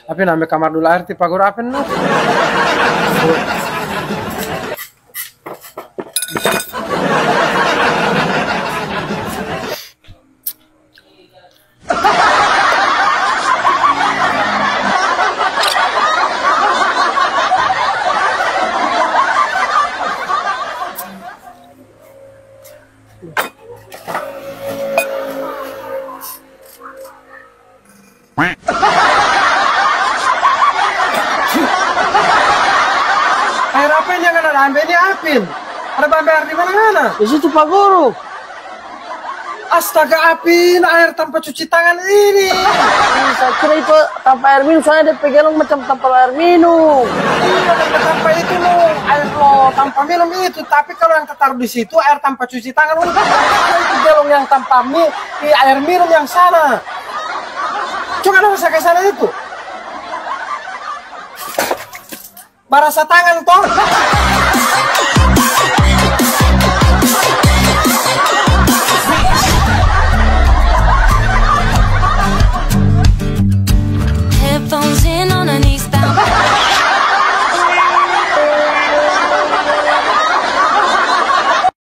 Apa namanya kamar dulu air tipe pagor apa nu? Air apa yang jangan ada ambil ini apin? Ada bambe air di mana-mana? Di situ Pak Guru. Astaga apin, air tanpa cuci tangan ini. Saya kira itu tanpa air minum, soalnya dia pegang macam tanpa air minum. Iya, tanpa itu lo, air lo tanpa minum itu. Tapi kalau yang tertaruh di situ air tanpa cuci tangan, udah itu gelong yang tanpa air minum yang sana. Coba dong saya ke sana itu. Barasa tangan toh.